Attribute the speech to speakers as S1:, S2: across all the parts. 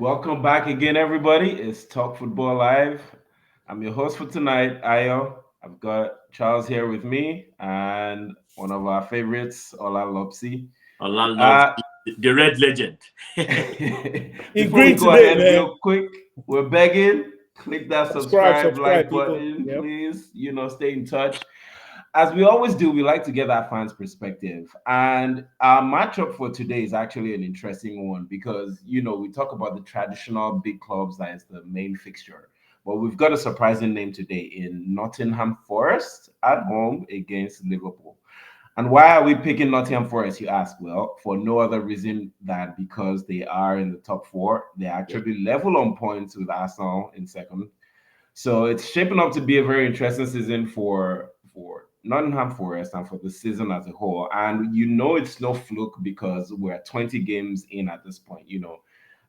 S1: Welcome back again, everybody. It's Talk Football Live. I'm your host for tonight, Ayo. I've got Charles here with me and one of our favorites, Ola Lobzy.
S2: Ola Lobzy,
S1: Uh,
S2: the red legend.
S3: In
S1: before we
S3: green
S1: go
S3: today,
S1: ahead,
S3: man.
S1: real quick, we're begging. Click that subscribe,
S3: Subscribe,
S1: like
S3: people.
S1: button,
S3: Yep.
S1: please. Stay in touch. As we always do, we like to get our fans' perspective. And our matchup for today is actually an interesting one because, we talk about the traditional big clubs that is the main fixture. But we've got a surprising name today in Nottingham Forest at home against Liverpool. And why are we picking Nottingham Forest, you ask? Well, for no other reason than because they are in the top four. They're
S2: Yeah.
S1: actually level on points with Arsenal in second. So it's shaping up to be a very interesting season for Nottingham Forest and for the season as a whole. And it's no fluke because we're 20 games in at this point.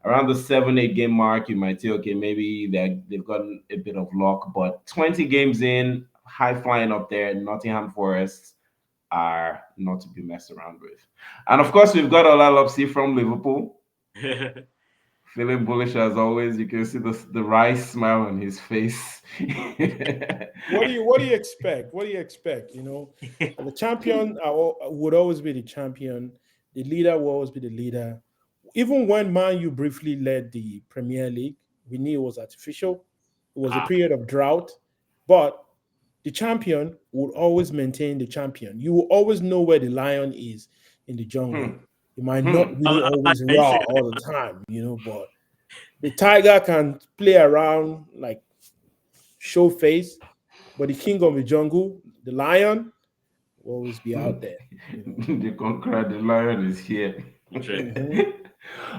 S1: Around the 7-8 game mark, you might say, okay, maybe they've gotten a bit of luck, but 20 games in, high flying up there, Nottingham Forest are not to be messed around with. And of course, we've got Ola Lobzy from Liverpool. Feeling bullish as always. You can see the wry smile on his face.
S3: What do you expect? What do you expect? The champion would always be the champion. The leader will always be the leader. Even when Man U briefly led the Premier League, we knew it was artificial. It was a
S2: Ah,
S3: period of drought, but the champion would always maintain the champion. You will always know where the lion is in the jungle.
S1: Hmm.
S3: You might not
S1: Hmm.
S3: really
S2: Ola,
S3: always
S2: can you say
S3: roar all the time, but the tiger can play around like show face, but the king of the jungle, the lion, will always be out there.
S1: The conqueror, the lion is here.
S2: that?
S3: Mhm.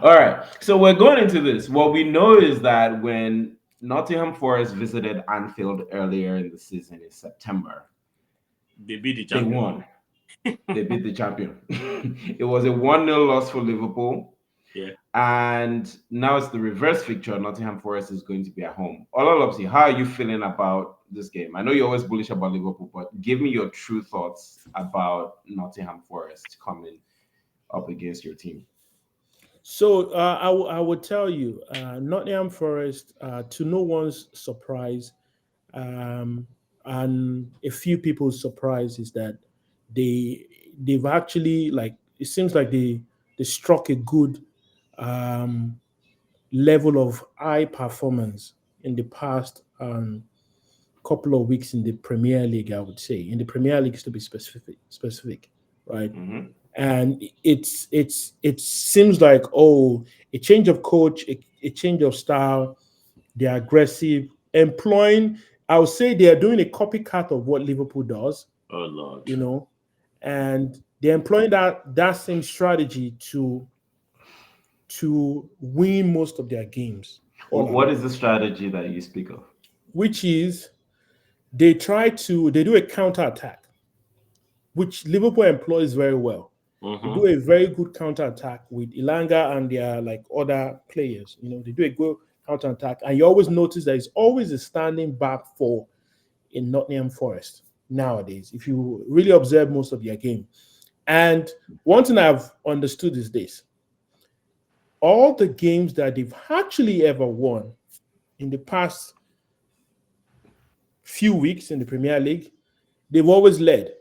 S1: All right. So we're going into this. What we know is that when Nottingham Forest visited Anfield earlier in the season in September,
S2: They beat the
S1: they
S2: champion.
S1: won. They beat the champion. It was a 1-0 loss for Liverpool.
S2: Yeah.
S1: And now it's the reverse fixture. Nottingham Forest is going to be at home. Ola Lobzy, how are you feeling about this game? I know you're always bullish about Liverpool, but give me your true thoughts about Nottingham Forest coming up against your team.
S3: So I would tell you, Nottingham Forest, to no one's surprise, um, and a few people's surprise is that they they've actually like it seems like they struck a good um, level of high performance in the past couple of weeks in the Premier League. I would say in the Premier League to be specific, right?
S1: Hmm.
S3: And it seems like a change of coach, a change of style. They're aggressive, employing. I would say they are doing a copycat of what Liverpool does,
S2: Oh Lord.
S3: you know, and they're employing that same strategy to win most of their games all
S1: What
S3: along,
S1: is the strategy that you speak of?
S3: which is they do a counter attack, which Liverpool employs very well. They
S2: Mm-hmm.
S3: do a very good counter attack with Ilanga and their like other players. They do a good counter attack, and you always notice there is always a standing back for in Nottingham Forest nowadays. If you really observe most of their game, and one thing I've understood is this: all the games that they've actually ever won in the past few weeks in the Premier League, they've always led.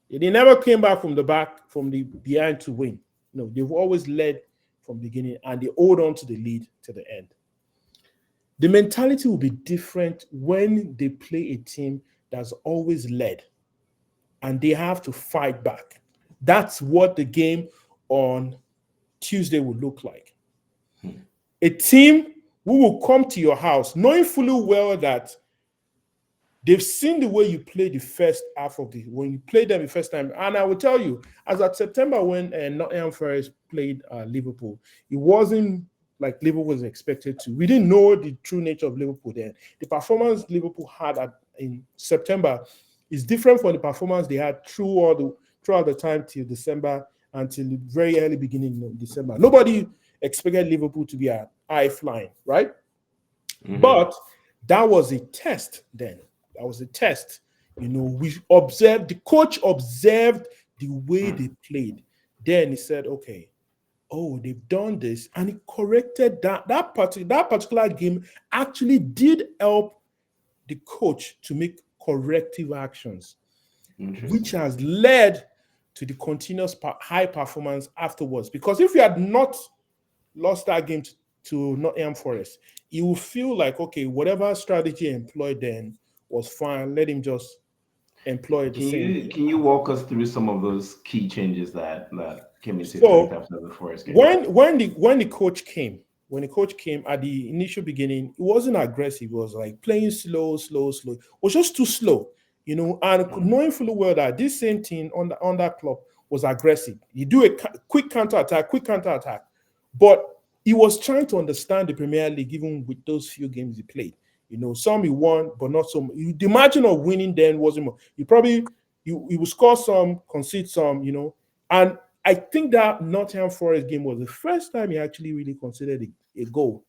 S3: They never came back from the back, from the behind to win. No, they've always led from beginning and they hold on to the lead to the end. The mentality will be different when they play a team that's always led and they have to fight back. That's what the game on Tuesday will look like.
S1: Hmm.
S3: A team who will come to your house knowing fully well that they've seen the way you play the first half of the when you played them the first time. And I will tell you, as at September when Nottingham Forest played Liverpool, it wasn't like Liverpool was expected to. We didn't know the true nature of Liverpool then. The performance Liverpool had in September is different from the performance they had throughout the time till December until the very early beginning of December. Nobody expected Liverpool to be a high flying, right?
S1: Hmm.
S3: But that was a test then. That was a test. We observed, the coach observed the way
S1: Hmm.
S3: they played. Then he said, okay, oh, they've done this, and he corrected that particular game actually did help the coach to make corrective actions, which has led to the continuous high performance afterwards. Because if you had not lost that game to Nottingham Forest, you will feel like, okay, whatever strategy employed then was fine. Let him just employ the same.
S1: Can you walk us through some of those key changes that came into effect
S3: So
S1: after the Forest game?
S3: when the coach came, at the initial beginning, it wasn't aggressive. It was like playing slow. It was just too slow, and knowing fully well that this same team on that club was aggressive. You do a quick counter attack, but he was trying to understand the Premier League even with those few games he played. Some he won, but not so much. The margin of winning then wasn't more. You will score some, concede some, and I think that Nottingham Forest game was the first time he actually really considered a goal.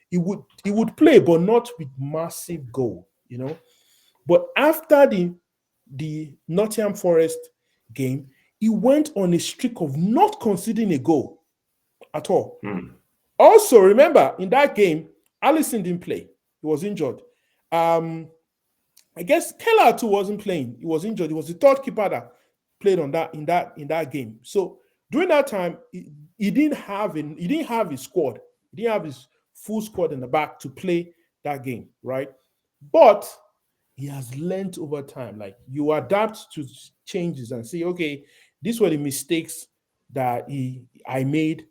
S3: He would play, but not with massive goal. But after the Nottingham Forest game, he went on a streak of not conceding a goal at all. Also, remember in that game, Alisson didn't play. He was injured. I guess Keller too wasn't playing. He was injured. He was the third keeper that played in that game. So during that time, he didn't have his squad. He didn't have his full squad in the back to play that game, right? But he has learned over time. Like, you adapt to changes and say, okay, these were the mistakes that I made.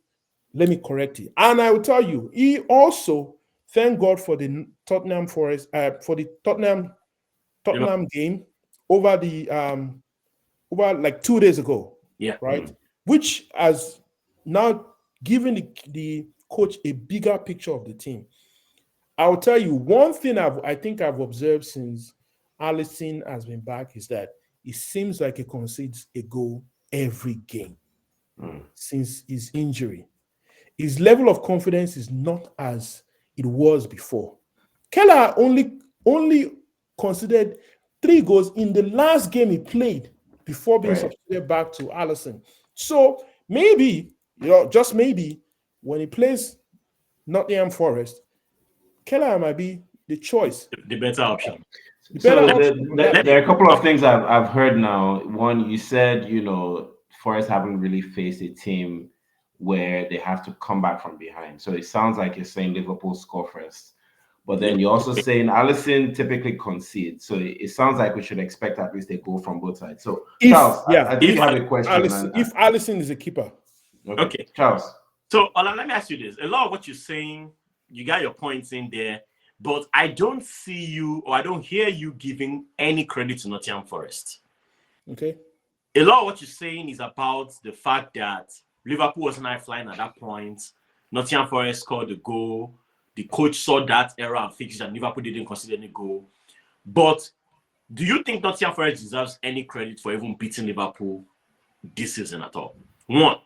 S3: Let me correct it. And I will tell you, he also, thank God for the Tottenham Forest, for the Tottenham game over like 2 days ago.
S2: Yeah.
S3: Right. Which has now given the coach a bigger picture of the team. I'll tell you one thing I think I've observed since Alisson has been back is that it seems like he concedes a goal every game since his injury. His level of confidence is not as it was before. Keller only considered 3 goals in the last game he played before being substituted back to Alisson. So maybe, just maybe, when he plays Nottingham Forest, Keller might be the choice.
S2: The better option.
S1: There are a couple of things I've heard now. One, you said, Forest haven't really faced a team where they have to come back from behind. So it sounds like you're saying Liverpool score first. But then you're also saying Alisson typically concedes. So it sounds like we should expect at least a goal from both sides. So, Charles, I think you have a question.
S3: If Alisson is a keeper.
S2: Okay.
S1: Charles.
S2: So, Ola, let me ask you this. A lot of what you're saying, you got your points in there, but I don't see you, or I don't hear you giving any credit to Nottingham Forest.
S3: Okay.
S2: A lot of what you're saying is about the fact that Liverpool wasn't high flying at that point. Nottingham Forest scored the goal. The coach saw that error and fixed it, and Liverpool didn't consider any goal. But do you think Nottingham Forest deserves any credit for even beating Liverpool this season at all? One.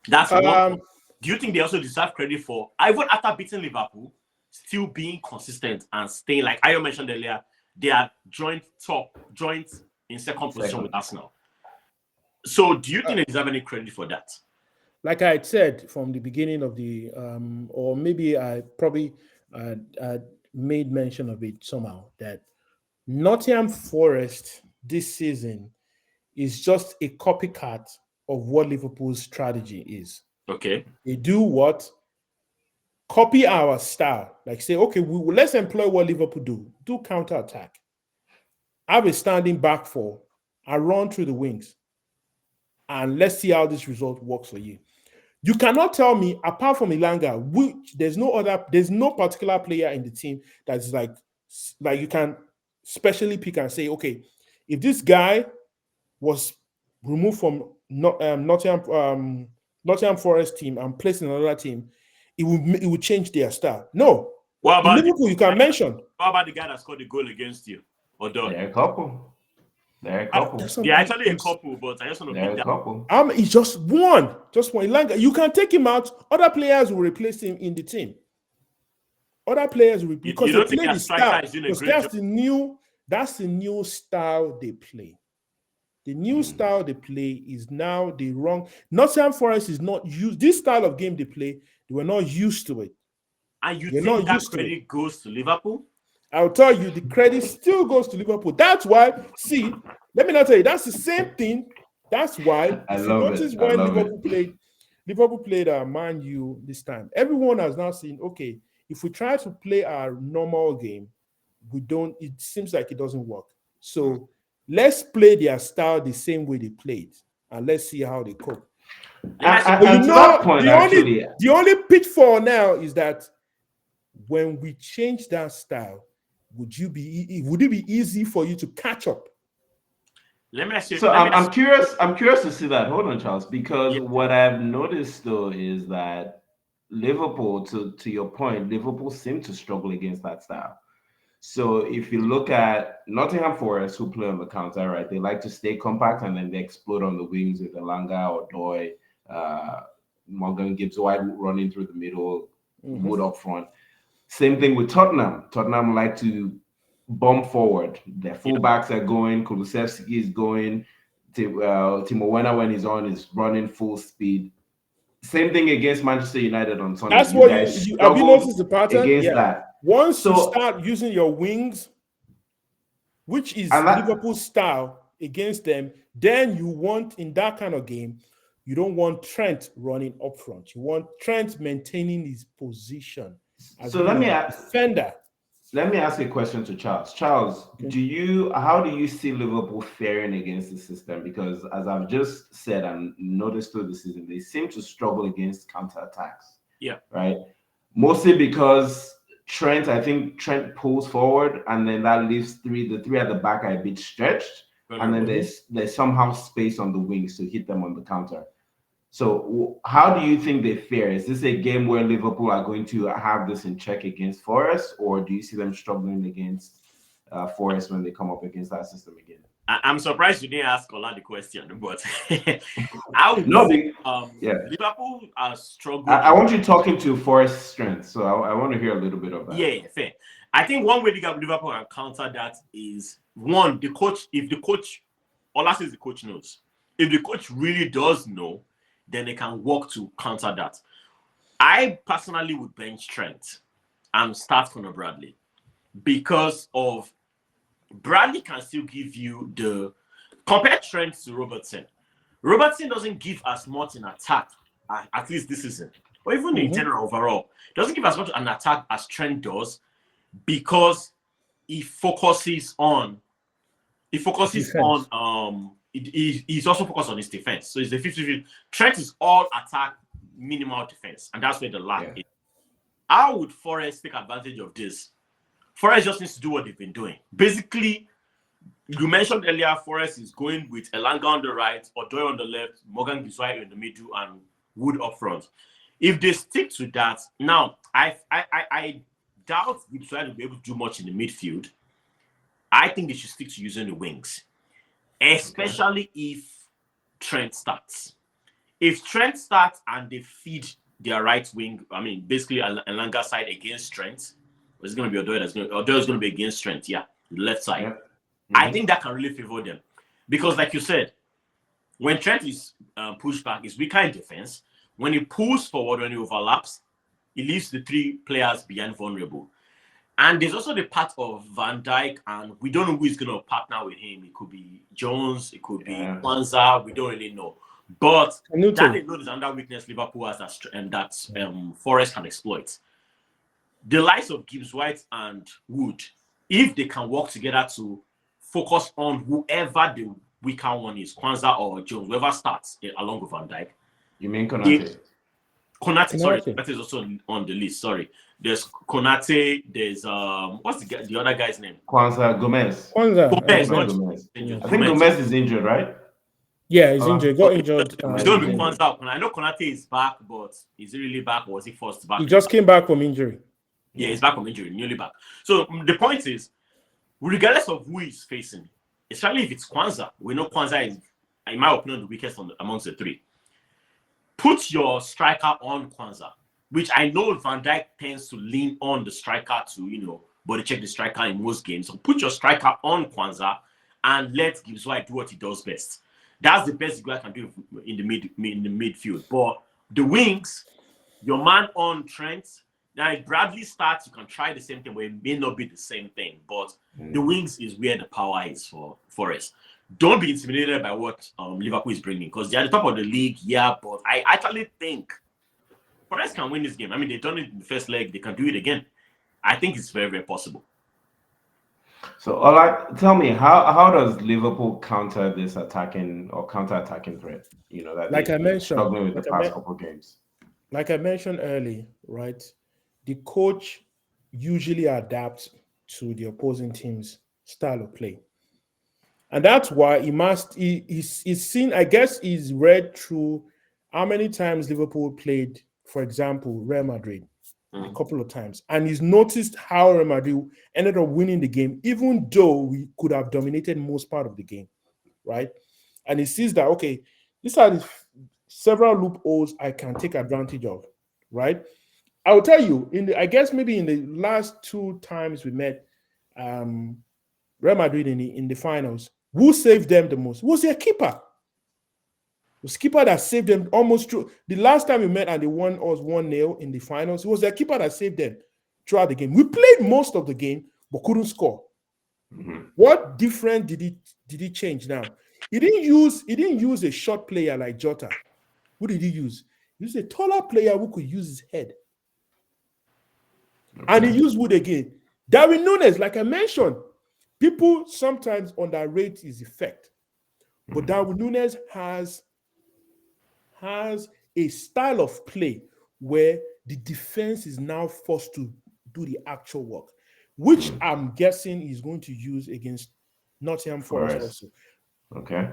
S2: That's one. Do you think they also deserve credit for, even after beating Liverpool, still being consistent and staying, like Ayo mentioned earlier, they are joint in second position with Arsenal. So do you think they deserve any credit for that?
S3: Like I had said from the beginning of the, or maybe I probably made mention of it somehow, that Nottingham Forest this season is just a copycat of what Liverpool's strategy is.
S2: Okay.
S3: They do what? Copy our style. Like say, okay, let's employ what Liverpool do counter-attack. Have a standing back four and run through the wings. And let's see how this result works for you. You cannot tell me, apart from Ilanga, there's no particular player in the team that's like you can specially pick and say, okay, if this guy was removed from Nottingham Forest team and placed in another team, it would change their style. No.
S2: What about
S3: Liverpool, you can mention.
S2: What about the guy that scored the goal against you? Or done?
S1: They're a couple. They're
S2: actually a couple, but I just want to pick that.
S1: Couple.
S3: It's just one. Ilanga. You can take him out. Other players will replace him in the team. Other players will, because
S2: you
S3: they
S2: don't
S3: play
S2: think
S3: the style. Because
S2: that's
S3: that's the new style they play. The new style they play is now the wrong. Nottingham Forest is not used. This style of game they play, they were not used to it.
S2: And you
S3: They're
S2: think
S3: not
S2: that
S3: used to it.
S2: credit goes to Liverpool?
S3: I'll tell you, the credit still goes to Liverpool. That's why, see, let me not tell you, that's the same thing. That's why,
S1: I
S3: if you
S1: love
S3: notice
S1: it.
S3: when Liverpool played Man U this time, everyone has now seen, okay, if we try to play our normal game, it seems like it doesn't work. So let's play their style the same way they played, and let's see how they cope.
S1: And to that point,
S3: the only pitfall now is that when we change that style, would it be easy for you to catch up?
S1: Let me ask you. So I'm curious. I'm curious to see that. Hold on, Charles, because what I've noticed though is that Liverpool, to your point, Liverpool seem to struggle against that style. So if you look at Nottingham Forest, who play on the counter, right, they like to stay compact and then they explode on the wings with Elanga or Doy, Morgan Gibbs White running through the middle, Wood up front. Same thing with Tottenham. Tottenham like to bomb forward. Their fullbacks are going. Kulusevski is going. Timo Werner, when he's on, is running full speed. Same thing against Manchester United on Sunday.
S3: That's what you have you noticed the pattern?
S1: Against that.
S3: Once you start using your wings, which is Liverpool's style against them, then you want, in that kind of game, you don't want Trent running up front. You want Trent maintaining his position as
S1: so let me
S3: defender.
S1: Let me ask a question to Charles. Charles, how do you see Liverpool faring against the system? Because as I've just said and noticed through the season, they seem to struggle against counterattacks.
S2: Yeah.
S1: Right. Mostly because I think Trent pulls forward and then that leaves the three at the back are a bit stretched. And then there's somehow space on the wings to hit them on the counter. So how do you think they fare? Is this a game where Liverpool are going to have this in check against Forest, or do you see them struggling against Forest when they come up against that system again?
S2: I'm surprised you didn't ask Ola the question, but I would Liverpool are struggling.
S1: I want you talking to Forest's strength, so I want to hear a little bit of that.
S2: Yeah, fair. I think one way Liverpool can counter that is, one, the coach. If the coach, Ola says the coach knows. If the coach really does know, then they can work to counter that. I personally would bench Trent and start Conor Bradley because of Bradley can still give you compare Trent to Robertson. Robertson doesn't give as much in attack, at least this season, or even in general overall. Doesn't give as much an attack as Trent does because he focuses on he's also focused on his defense. So it's the 50-50. Trent is all attack, minimal defense, and that's where the lack is. How would Forest take advantage of this? Forest just needs to do what they've been doing. Basically, you mentioned earlier, Forest is going with Elanga on the right, Odoi on the left, Morgan Gibbs White in the middle, and Wood up front. If they stick to that, now I doubt Gibbs White will be able to do much in the midfield. I think they should stick to using the wings, especially if Trent starts. If Trent starts and they feed their right wing, I mean, basically Elanga side against Trent, it's going to be Odoi is going to be against Trent, the left side. Yeah. I think that can really favor them. Because like you said, when Trent is pushed back, it's weaker in defense. When he pulls forward, when he overlaps, he leaves the three players behind vulnerable. And there's also the part of Van Dijk, and we don't know who is going to partner with him. It could be Jones, it could be Kwanzaa, we don't really know. But that is another weakness Liverpool has that Forest can exploit. The likes of Gibbs White and Wood, if they can work together to focus on whoever the weaker one is, Kwanzaa or Jones, whoever starts along with Van Dijk.
S1: You mean Konate?
S2: Konate, sorry, that is also on the list. Sorry, there's Konate. There's what's the other guy's name?
S1: Gomez.
S3: Gomez.
S1: I think Gomez is injured, right?
S3: Yeah, he's injured. Got injured.
S2: It's going to be Kwanzaa. I know Konate is back, but is he really back or was he forced back?
S3: He just came back from injury.
S2: Yeah, he's back from injury, newly back. So the point is, regardless of who he's facing, especially if it's Kwanzaa, we know Kwanzaa is, in my opinion, the weakest amongst the three. Put your striker on Kwanzaa, which I know Van Dijk tends to lean on the striker to, body check the striker in most games. So put your striker on Kwanzaa and let Gibbs White do what he does best. That's the best guy can do in the midfield. But the wings, your man on Trent, now if Bradley starts, you can try the same thing, but it may not be the same thing. But the wings is where the power is for Forest. Don't be intimidated by what Liverpool is bringing, because they're at the top of the league, yeah, but I actually think Forest can win this game. I mean, they've done it in the first leg. They can do it again. I think it's very, very possible.
S1: So, Ola, tell me, how does Liverpool counter this counter-attacking threat? That
S3: Like I mentioned,
S1: struggling with the past couple games.
S3: Like I mentioned earlier, right? The coach usually adapts to the opposing team's style of play. And that's why he's seen, I guess he's read through how many times Liverpool played, for example, Real Madrid a couple of times. And he's noticed how Real Madrid ended up winning the game, even though we could have dominated most part of the game, right? And he sees that, okay, these are the several loopholes I can take advantage of, right? I will tell you, I guess maybe in the last 2 times we met Real Madrid in the finals, who saved them the most? Who was their keeper? It was keeper that saved them almost through. The last time we met and they won us 1-0 in the finals, it was their keeper that saved them throughout the game. We played most of the game, but couldn't score. What different did he change now? He didn't use a short player like Jota. Who did he use? He used a taller player who could use his head. And he used Wood again. Darwin Núñez, like I mentioned, people sometimes underrate his effect. But Darwin Núñez has a style of play where the defense is now forced to do the actual work, which I'm guessing he's going to use against Nottingham Forest also.
S1: Okay.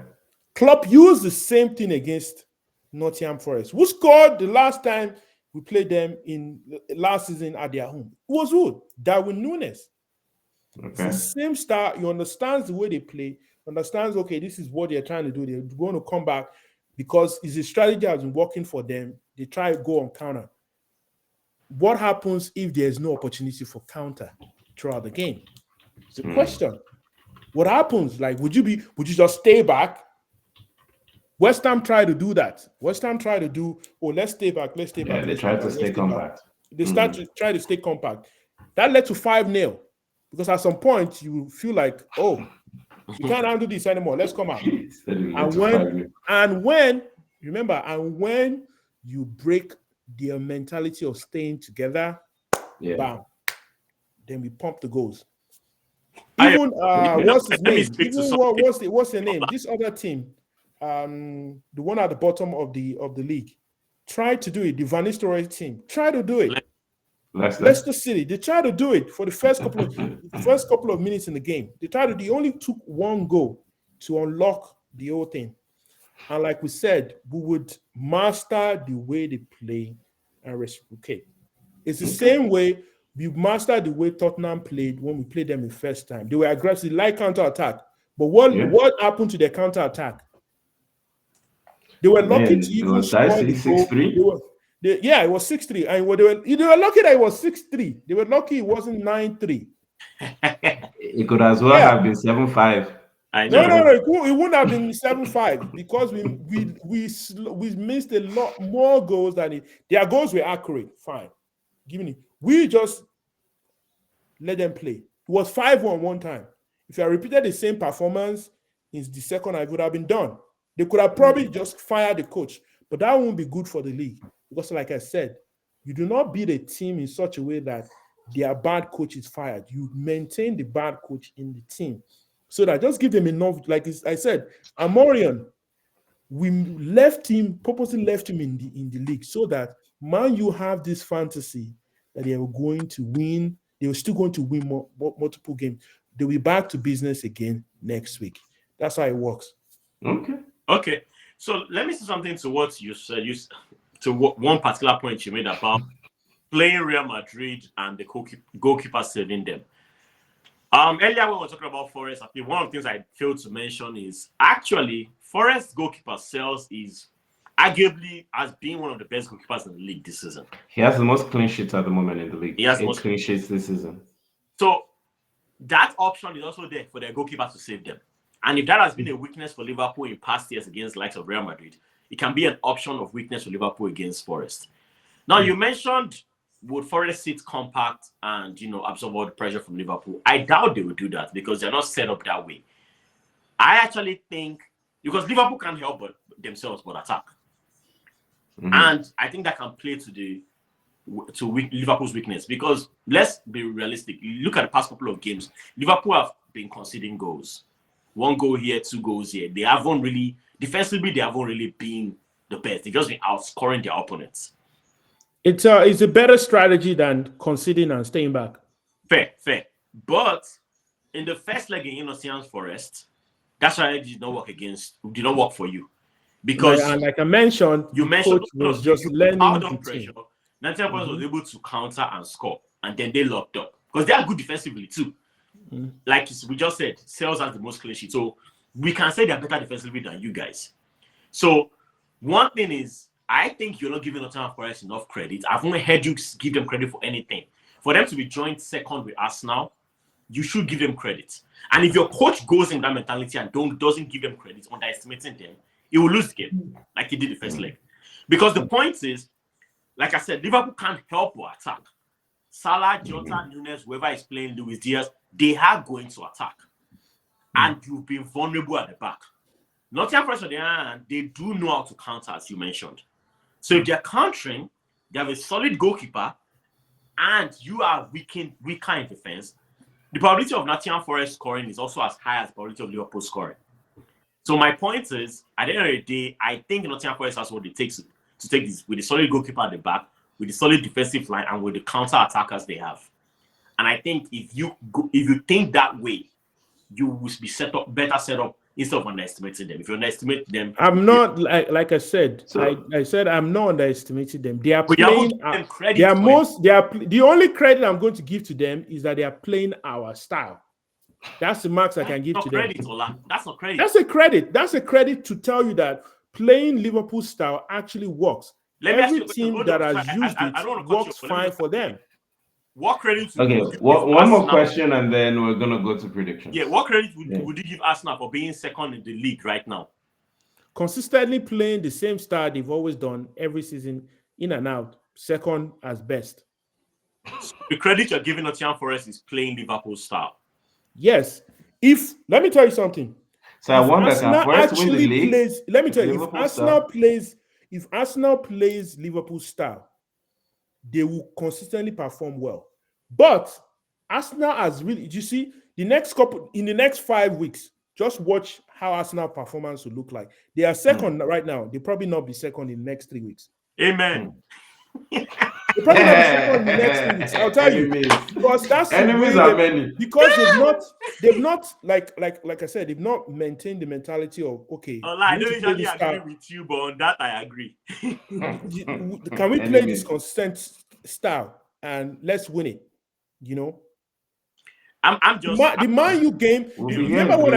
S3: Klopp used the same thing against Nottingham Forest. Who scored the last time we played them in last season at their home? It was who? Darwin Núñez.
S1: Okay.
S3: It's the same style. He understands the way they play, understands, okay, this is what they're trying to do. They're going to come back because it's a strategy that has been working for them. They try to go on counter. What happens if there's no opportunity for counter throughout the game? It's a question. What happens? Like, would you just stay back? West Ham tried to do that. West Ham tried to do, let's stay back.
S1: Yeah, they tried to stay compact.
S3: They start to try to stay compact. That led to 5-0. Because at some point, you feel like, we can't handle this anymore. Let's come out. And when you break their mentality of staying together, bam, then we pump the goals. Even what's his name? What's the name? This other team, the one at the bottom of the league, tried to do it. The Van Nistelrooy team tried to do it. Leicester City, they tried to do it for the first couple of minutes in the game. They only took 1 goal to unlock the whole thing. And like we said, we would master the way they play and reciprocate. It's the same way we mastered the way Tottenham played when we played them the first time. They were aggressive, like counter-attack. But what happened to their counter-attack? They were lucky to even score the goal. It was 6-3. And they were lucky that it was 6-3. They were lucky it wasn't 9-3.
S1: It could as well have been 7-5.
S3: No. It wouldn't have been 7-5 because we missed a lot more goals than it. Their goals were accurate. Fine. We just let them play. It was 5-1 one time. If I repeated the same performance in the second, I would have been done. They could have probably just fired the coach. But that won't be good for the league. Because like I said, you do not beat a team in such a way that their bad coach is fired. You maintain the bad coach in the team. So that just give them enough, like I said, Amorian, we purposely left him in the league so that Man U have this fantasy that they were going to win. They were still going to win multiple games. They'll be back to business again next week. That's how it works.
S2: Okay. So let me say something to what you said. One particular point you made about playing Real Madrid and the goalkeeper saving them. Earlier when we were talking about Forest, I think one of the things I failed to mention is actually Forest goalkeeper Sales is arguably as being one of the best goalkeepers in the league this season.
S1: He has the most clean sheets at the moment in the league.
S2: He has
S1: 8 clean sheets this season.
S2: So that option is also there for their goalkeeper to save them. And if that has been a weakness for Liverpool in past years against the likes of Real Madrid, it can be an option of weakness for Liverpool against Forest. Now, you mentioned would Forest sit compact and, absorb all the pressure from Liverpool. I doubt they will do that because they're not set up that way. I actually think, because Liverpool can't help themselves but attack. And I think that can play to Liverpool's weakness, because let's be realistic. You look at the past couple of games, Liverpool have been conceding goals. 1 goal here, 2 goals here. They haven't really, defensively, they haven't really been the best. They've just been outscoring their opponents.
S3: It's a better strategy than conceding and staying back.
S2: Fair. But in the first leg in Nottingham Forest, that strategy did not work for you. Because
S3: like I mentioned, the coach was just learning the
S2: pressure. Nottingham Forest was able to counter and score, and then they locked up because they are good defensively too. Like we just said, Sales has the most clean sheet, so we can say they're better defensively than you guys. So one thing is, I think you're not giving Nottingham Forest enough credit. I've only heard you give them credit for anything. For them to be joint second with Arsenal, you should give them credit. And if your coach goes in that mentality and doesn't give them credit, underestimating them, he will lose the game like he did the first leg. Because the point is, like I said, Liverpool can't help but attack. Salah, Jota, Nunes, whoever is playing, Luis Diaz, they are going to attack. And you've been vulnerable at the back. Nottingham Forest, on the other hand, they do know how to counter, as you mentioned. So if they're countering, they have a solid goalkeeper, and you are weaker in defense, the probability of Nottingham Forest scoring is also as high as the probability of Liverpool scoring. So my point is, at the end of the day, I think Nottingham Forest has what it takes to take this with a solid goalkeeper at the back, with a solid defensive line, and with the counter attackers they have. And I think if you think that way, you will be better set up instead of underestimating them. If you underestimate them,
S3: I'm not like I said. I said I'm not underestimating them. They are playing. The only credit I'm going to give to them is that they are playing our style. That's the marks I can give to them.
S2: Ola. That's not credit.
S3: That's a credit. That's a credit to tell you that playing Liverpool style actually works. Every team that has used it works fine for them.
S2: What credit?
S1: Okay, one more question, and then we're gonna go to predictions.
S2: Yeah, what credit would you give Arsenal for being second in the league right now?
S3: Consistently playing the same style they've always done every season, in and out, second as best.
S2: The credit you're giving Nottingham Forest is playing Liverpool style.
S3: Yes. Let me tell you something.
S1: So I wonder if Forest win the league.
S3: Let me tell you, if Arsenal plays Liverpool style, they will consistently perform well. But Arsenal has really, you see, in the next 5 weeks, just watch how Arsenal performance will look like. They are second right now. They'll probably not be second in the next 3 weeks.
S2: Amen.
S3: They'll probably not be second in the next 3 weeks. I'll tell you. Because that's
S1: enemies are many.
S3: Because they've not like I said, they've not maintained the mentality of I
S2: don't usually agree with you, but on that I agree.
S3: Can we play this consistent style and let's win it?
S2: I'm just
S3: the Man U game. Remember when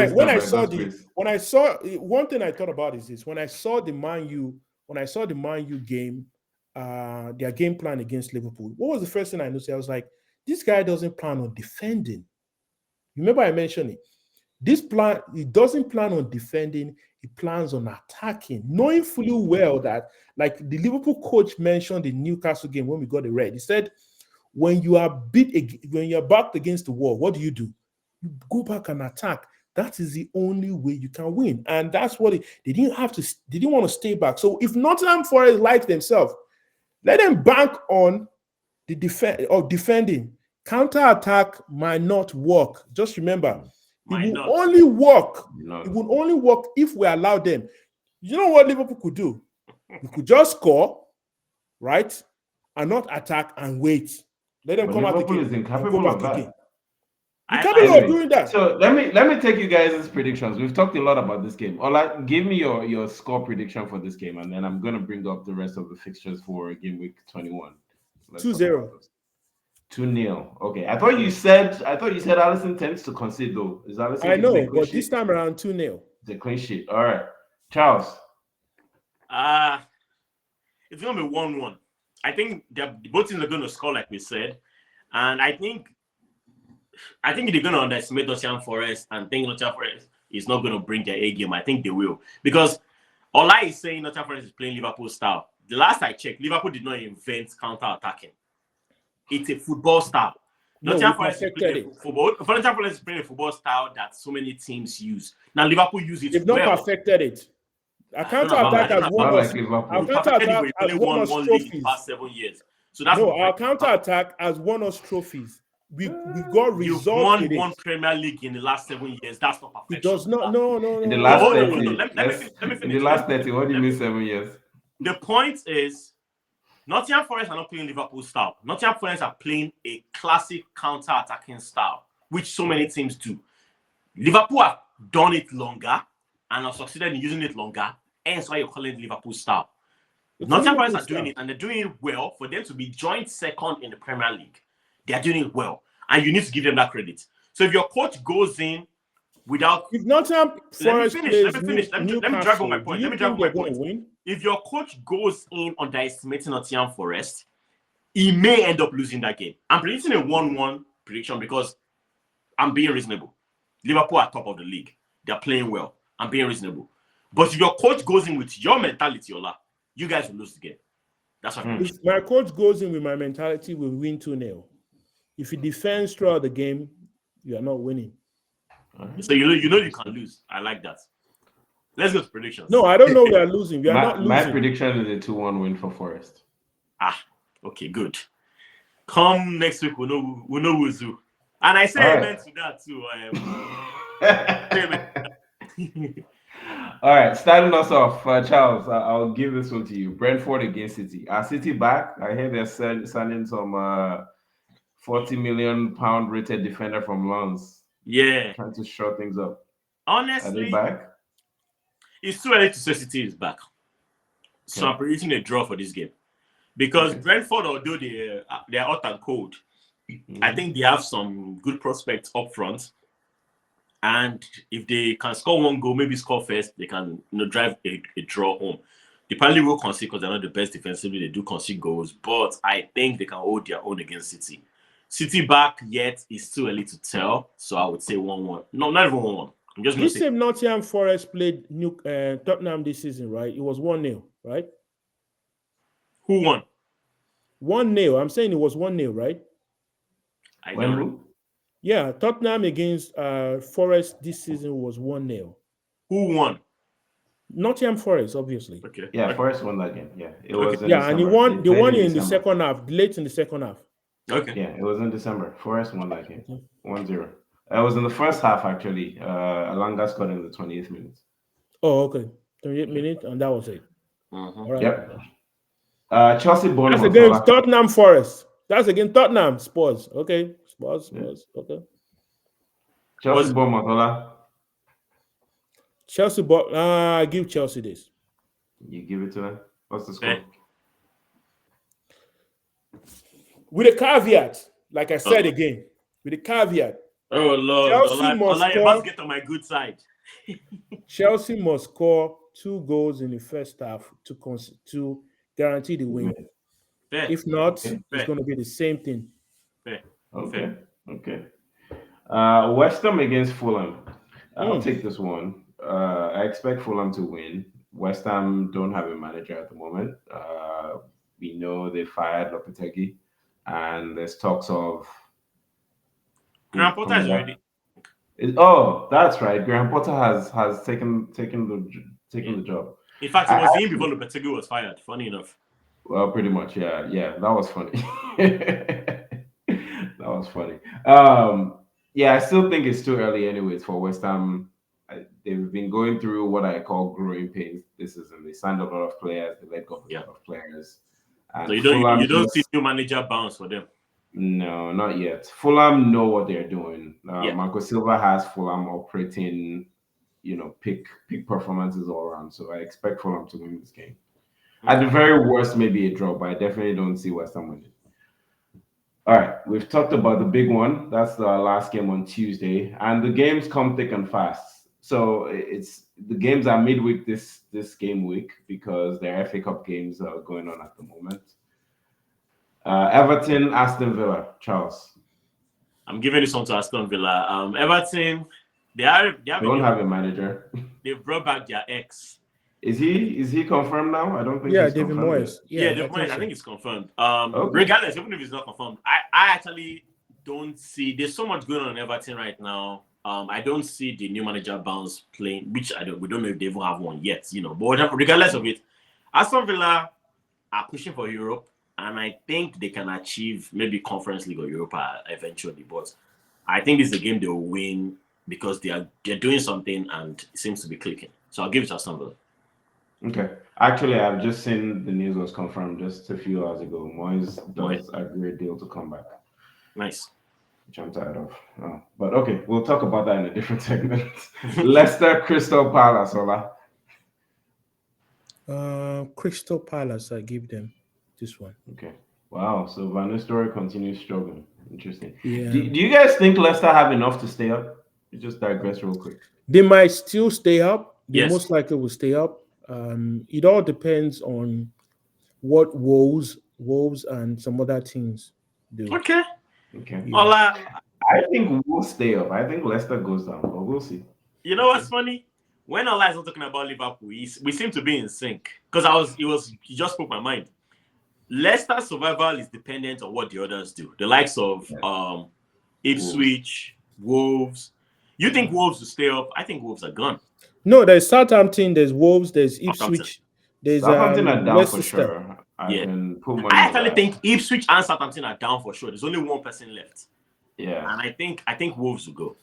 S3: I saw one thing I thought about is this: when I saw the Man U game, their game plan against Liverpool. What was the first thing I noticed? I was like, this guy doesn't plan on defending. Remember I mentioned it. He doesn't plan on defending. He plans on attacking, knowing fully well that, like the Liverpool coach mentioned in Newcastle game when we got the red. He said, when you are backed against the wall, what do? You go back and attack. That is the only way you can win. And that's what they didn't want to stay back. So if Nottingham Forest like themselves, let them bank on the defending. Counter-attack might not work. Just remember, it will only work. It will only work if we allow them. You know what Liverpool could do? We could just score, right? And not attack and wait. Let them come out again.
S1: Liverpool is incapable of that.
S3: Incapable of doing that.
S1: So let me take you guys' predictions. We've talked a lot about this game. Ola, give me your score prediction for this game, and then I'm gonna bring up the rest of the fixtures for game week 21.
S3: 2-0.
S1: 2-0. Okay. I thought you said Alisson tends to concede though. Is Alisson?
S3: I know, but this time around 2-0.
S1: The clean sheet. All right. Charles.
S2: It's gonna be 1-1. I think both teams are gonna score, like we said, and I think they're gonna underestimate Nottingham Forest and think Nottingham Forest is not going to bring their A game, I think they will. Because Ola is saying Nottingham Forest is playing Liverpool style. The last I checked, Liverpool did not invent counter-attacking. It's a football style.
S3: No,
S2: Nottingham
S3: we
S2: Forest is
S3: perfected
S2: playing
S3: it.
S2: football. Nottingham Forest is playing a football style that so many teams use. Now Liverpool use it
S3: They've not
S2: well.
S3: perfected it. A
S2: I
S3: counter
S2: don't know
S3: attack has
S2: about
S3: won
S1: Not
S3: us.
S1: like Liverpool.
S3: Our
S2: We
S3: counter
S2: perfected it,
S3: attack
S2: but we
S3: has
S2: only
S3: won
S2: won
S3: us
S2: one league in the
S3: trophies.
S2: past 7 years. So that's
S3: No, our counter attack has won us trophies. We've got
S2: You've
S3: results
S2: won
S3: with
S2: one
S3: it.
S2: Premier League in the last 7 years. That's not
S3: It
S2: perfection.
S3: does not. No.
S1: In the
S2: No,
S1: last
S2: hold on.
S1: 30,
S2: Let me
S1: in the
S2: finish.
S1: last 30, what do you mean 7 years?
S2: The point is, Nottingham Forest are not playing Liverpool style. Nottingham Forest are playing a classic counter-attacking style, which so many teams do. Liverpool have done it longer and have succeeded in using it longer. Hence why you're calling it Liverpool style. Nottingham Forest are doing it, and they're doing it well. For them to be joint second in the Premier League, they are doing it well, and you need to give them that credit. So if your coach goes in without,
S3: If Nottingham Forest
S2: let me
S3: plays
S2: finish. Let me drive home my
S3: Newcastle, do
S2: point.
S3: you
S2: Let me drive
S3: think
S2: home my
S3: they're going
S2: point.
S3: to win?
S2: If your coach goes in underestimating Nottingham Forest, he may end up losing that game. I'm predicting a 1-1 prediction because I'm being reasonable. Liverpool are top of the league. They're playing well. I'm being reasonable. But if your coach goes in with your mentality, Ola, you guys will lose the game. That's what I'm
S3: If my coach goes in with my mentality, we'll win 2-0. If he defends throughout the game, you are not winning.
S2: So you know you can lose. I like that. Let's go to predictions.
S3: No, I don't know we are losing. We are not
S1: My
S3: losing.
S1: prediction is a 2-1 win for Forest.
S2: Okay, good. Come next week, we'll know who's who. And I say amen to that too.
S1: All right, starting us off, Charles, I'll give this one to you. Brentford against City. Are City back? I hear they're signing some £40 million rated defender from Lens.
S2: Yeah.
S1: Trying to shore things up.
S2: Honestly,
S1: are they back?
S2: It's too early to say City is back. So I'm predicting a draw for this game. Because Brentford, although they're hot and cold, I think they have some good prospects up front. And if they can score one goal, maybe score first, they can drive a draw home. They probably will concede because they're not the best defensively. They do concede goals, but I think they can hold their own against City. City back yet is too early to tell, so I would say 1-1. No, not even 1-1. I'm just going to say
S3: same Nottingham Forest played Tottenham this season, right? It was 1-0, right?
S2: Who won?
S3: 1-0. I'm saying it was 1-0, right?
S2: I don't know.
S3: Yeah, Tottenham against Forest this season was 1-0.
S2: Who won?
S3: Nottingham Forest, obviously.
S2: Okay.
S1: Yeah, Forest won that game. Yeah, it was.
S3: Yeah, and they won in the second half, late in the second half.
S2: Okay.
S1: Yeah, it was in December. Forest won that game, 1-0. It was in the first half actually. Alanga scored in the 28th minute.
S3: Oh, okay, 28 minutes, and that was it.
S2: All
S3: right.
S1: Yep. Chelsea Bournemouth.
S3: That's against Tottenham Forest. That's against Tottenham Spurs. Okay, Spurs. Okay.
S1: Chelsea Bournemouth. Ola.
S3: Chelsea, but give Chelsea this.
S1: You give it to them. What's the score?
S3: With a caveat, like I said again, with a caveat.
S2: Oh Lord,
S3: Chelsea must
S2: get on my good side.
S3: Chelsea must score 2 goals in the first half to guarantee the win. If not, it's going to be the same thing.
S1: Okay. West Ham against Fulham. I'll take this one. I expect Fulham to win. West Ham don't have a manager at the moment. We know they fired Lopetegui, and there's talks of
S2: Graham Potter is already.
S1: That's right. Graham Potter has taken the job.
S2: In fact, it was him before Lopetegui was fired. Funny enough.
S1: Well, pretty much, yeah. That was funny. That was funny. I still think it's too early, anyways, for West Ham. They've been going through what I call growing pains this season. They signed a lot of players, they let go of a lot of players. And
S2: so you don't see new manager bounce for them?
S1: No, not yet. Fulham know what they're doing. Marco Silva has Fulham operating, peak performances all around. So I expect Fulham to win this game. At the very worst, maybe a draw, but I definitely don't see West Ham winning. All right, we've talked about the big one. That's the last game on Tuesday, and the games come thick and fast. So the games are midweek this game week because their FA Cup games are going on at the moment. Everton, Aston Villa, Charles.
S2: I'm giving this one to Aston Villa. Everton, They have
S1: They don't have a manager.
S2: They've brought back their ex.
S1: Is he confirmed now? I don't think
S3: Yeah,
S1: he's
S3: David
S1: confirmed
S3: Moyes.
S2: Yeah,
S3: Yeah,
S2: I think it's confirmed.
S1: Okay.
S2: Regardless, even if it's not confirmed, I actually don't see. There's so much going on in Everton right now. I don't see the new manager bounce playing, which we don't know if they even have one yet. But whatever, regardless of it, Aston Villa are pushing for Europe, and I think they can achieve maybe Conference League or Europa eventually. But I think this is a game they will win because they're doing something and it seems to be clicking. So I'll give it to Aston Villa.
S1: Okay. Actually, I've just seen the news was confirmed just a few hours ago. Moyes does a great deal to come back.
S2: Nice.
S1: Which I'm tired of. Oh, but okay, we'll talk about that in a different segment. Leicester Crystal Palace, Ola.
S3: Crystal Palace, I give them this one.
S1: Okay. Wow. So Van Nistelrooy continues struggling. Interesting.
S3: Yeah.
S1: Do you guys think Leicester have enough to stay up? You just digress real quick.
S3: They might still stay up. They
S2: Yes.
S3: most likely will stay up. It all depends on what Wolves and some other teams do.
S2: Okay.
S1: Okay.
S3: Yeah.
S2: Ola,
S1: I think we'll stay up. I think Leicester goes down, but we'll see.
S2: you know what's funny? When Ola is not talking about Liverpool, we seem to be in sync. Because you just spoke my mind. Leicester's survival is dependent on what the others do. The likes of Ipswich, Wolves. You think Wolves will stay up? I think Wolves are gone.
S3: No, there's Southampton, there's Wolves, there's Ipswich, there's
S1: Southampton are down for
S3: Leicester.
S1: sure. I can put money
S2: I
S1: on
S2: actually
S1: that.
S2: think Ipswich and Southampton are down for sure. There's only one person left.
S1: Yeah.
S2: And I think Wolves will go.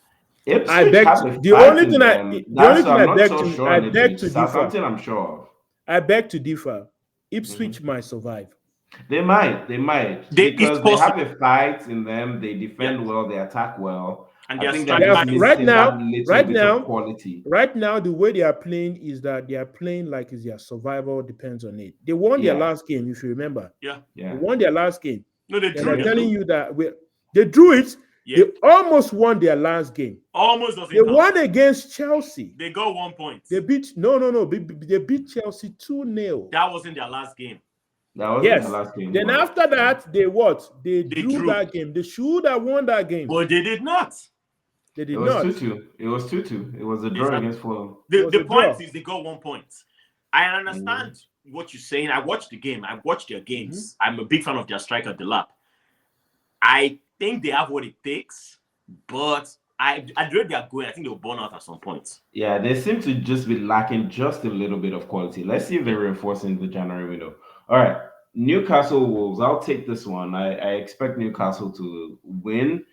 S1: Ipswich
S3: I beg
S1: have
S3: to,
S1: a
S3: the
S1: fight
S3: only
S1: in
S3: thing
S1: them.
S3: I
S1: That's why I'm not
S3: beg
S1: so
S3: to
S1: sure
S3: I
S1: on
S3: beg
S1: Ipswich.
S3: to differ.
S1: Southampton, I'm sure of.
S3: I beg to differ. Ipswich might survive.
S1: They might. Because they have a fight in them. They defend well. They attack well.
S2: And
S1: I think
S2: they're
S1: they're just
S2: striking
S1: missing that little bit of quality.
S3: Right now, the way they are playing is that they are playing like it's their survival depends on it. They won their last game, if you remember.
S2: Yeah.
S3: They won their last game.
S2: No, they drew.
S3: And they're telling you that they drew it.
S2: Yeah.
S3: They almost won their last game.
S2: Almost doesn't
S3: They
S2: count.
S3: won against Chelsea.
S2: They got 1 point.
S3: They beat They beat Chelsea 2-0.
S2: That wasn't their last game.
S1: That wasn't the last game.
S3: Then after that, they drew that game. They should have won that game.
S2: But they did not.
S3: They did
S1: It
S3: not.
S1: was 2-2. It was 2-2. It was a draw against Fulham.
S2: The point is they got 1 point. I understand what you're saying. I watched the game. I watched their games. I'm a big fan of their striker, Delap. I think they have what it takes, but I dread they are going. I think they'll burn out at some point.
S1: Yeah, they seem to just be lacking just a little bit of quality. Let's see if they reinforce in the January window. All right, Newcastle Wolves. I'll take this one. I expect Newcastle to win.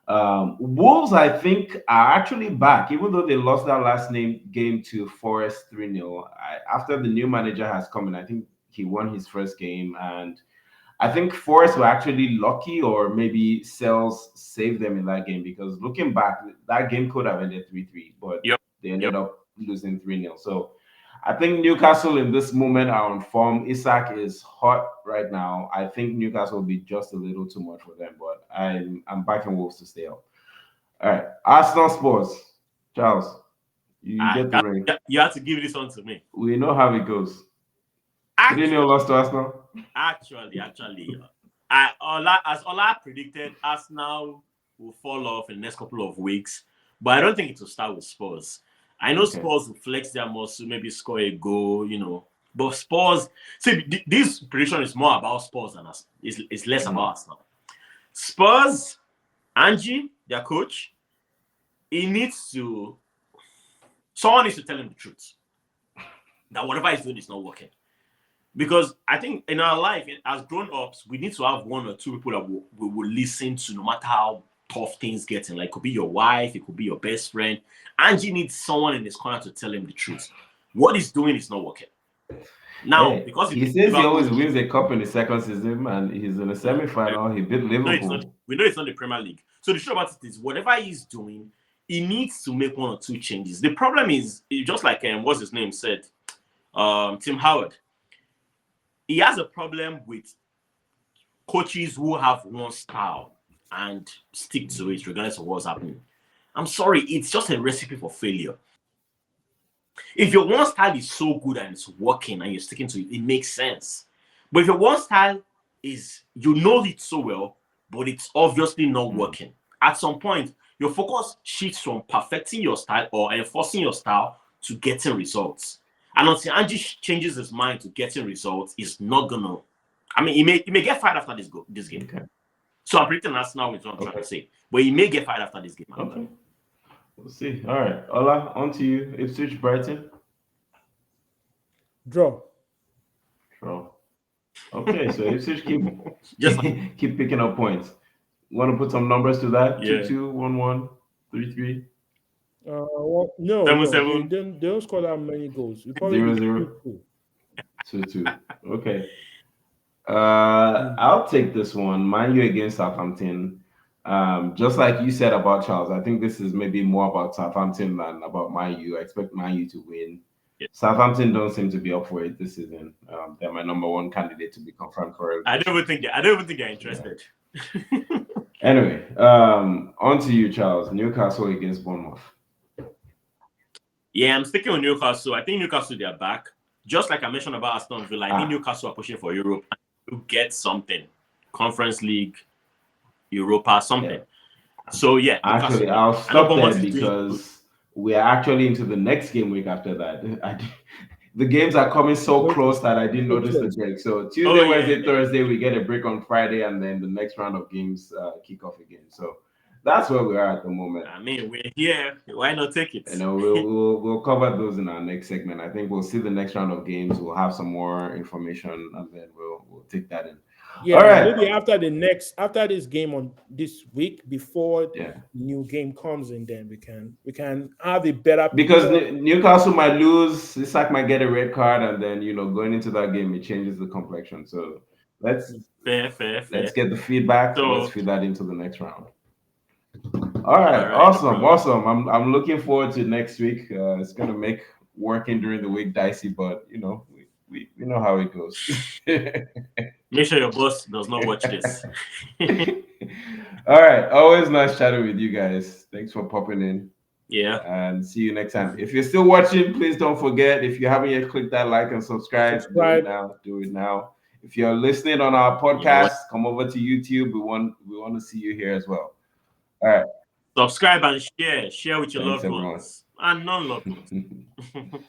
S1: Wolves, I think, are actually back, even though they lost that last game to Forest 3-0. After the new manager has come in, I think he won his first game, and I think Forest were actually lucky, or maybe Sells saved them in that game, because looking back, that game could have ended 3-3, but they ended up losing 3-0. So I think Newcastle in this moment are on form. Isak is hot right now. I think Newcastle will be just a little too much for them, but I'm backing Wolves to stay up. All right, Arsenal Spurs. Charles, you get the ring.
S2: You have to give this one to me.
S1: We know how it goes. 3-0 lost to Arsenal.
S2: Actually, as Ola predicted, Arsenal will fall off in the next couple of weeks, but I don't think it will start with Spurs. I know Spurs will flex their muscle, maybe score a goal, but Spurs. See, this prediction is more about Spurs than us. It's less about Arsenal. Spurs, Angie, their coach, someone needs to tell him the truth that whatever he's doing is not working. Because I think in our life, as grown-ups, we need to have one or two people that we will listen to no matter how tough things get. Like, it could be your wife, it could be your best friend. Angie needs someone in his corner to tell him the truth. What he's doing is not working. Now, because
S1: he says he always wins a cup in the second season, and he's in the semi-final. He beat Liverpool.
S2: We know it's not the Premier League. So the truth about it is, whatever he's doing, he needs to make one or two changes. The problem is, just like what's his name said, Tim Howard. He has a problem with coaches who have one style and stick to it regardless of what's happening. I'm sorry, it's just a recipe for failure. If your one style is so good and it's working and you're sticking to it, it makes sense. But if your one style is, you know it so well, but it's obviously not working, at some point, your focus shifts from perfecting your style or enforcing your style to getting results. And until Angie changes his mind to getting results, he's not gonna. I mean, he may get fired after this game.
S1: Okay.
S2: So I'm predicting Arsenal is what I'm trying to say. But he may get fired after this game.
S1: Okay. We'll see. All right. Ola, on to you. Ipswich Brighton.
S3: Draw.
S1: Okay, so Ipswich keep
S2: Just
S1: keep picking up points. Want to put some numbers to that?
S2: Yeah.
S1: 2-2, 1-1, 3-3.
S3: Well, no,
S2: 7-7.
S3: they don't score that many goals. It probably
S1: 0-0.
S3: be
S1: 2-2. Okay. I'll take this one. Man U against Southampton. Just like you said about Charles, I think this is maybe more about Southampton than about Man U. I expect Man U to win.
S2: Yeah.
S1: Southampton don't seem to be up for it this season. They're my number one candidate to be confirmed for it.
S2: I don't even think they're interested.
S1: Yeah. Anyway, on to you, Charles. Newcastle against Bournemouth.
S2: Yeah, I'm sticking with Newcastle. I think Newcastle, they're back. Just like I mentioned about Aston Villa, I think Newcastle are pushing for Europe to get something. Conference League, Europa, something. Yeah. So, yeah.
S1: Actually, I'll stop there because we are actually into the next game week after that. The games are coming so close that I didn't notice the break. So Tuesday, Wednesday, Thursday, we get a break on Friday, and then the next round of games kick off again. So that's where we are at the moment.
S2: I mean, we're here. Why not take it?
S1: You know, we'll cover those in our next segment. I think we'll see the next round of games. We'll have some more information, and then we'll take that in.
S3: Yeah, all right. Maybe after this game on this week, before the new game comes in, then we can have a better
S1: because Newcastle might lose, Isak might get a red card, and then going into that game it changes the complexion. So let's get the feedback. So, let's feed that into the next round. All right. Awesome. I'm looking forward to next week. It's gonna make working during the week dicey, but we know how it goes.
S2: Make sure your boss does not watch this.
S1: All right. Always nice chatting with you guys. Thanks for popping in.
S2: Yeah.
S1: And see you next time. If you're still watching, please don't forget. If you haven't yet, click that like and subscribe. Do it now. If you're listening on our podcast, come over to YouTube. We want to see you here as well. All right.
S2: Subscribe and share with your loved ones and non-loved ones.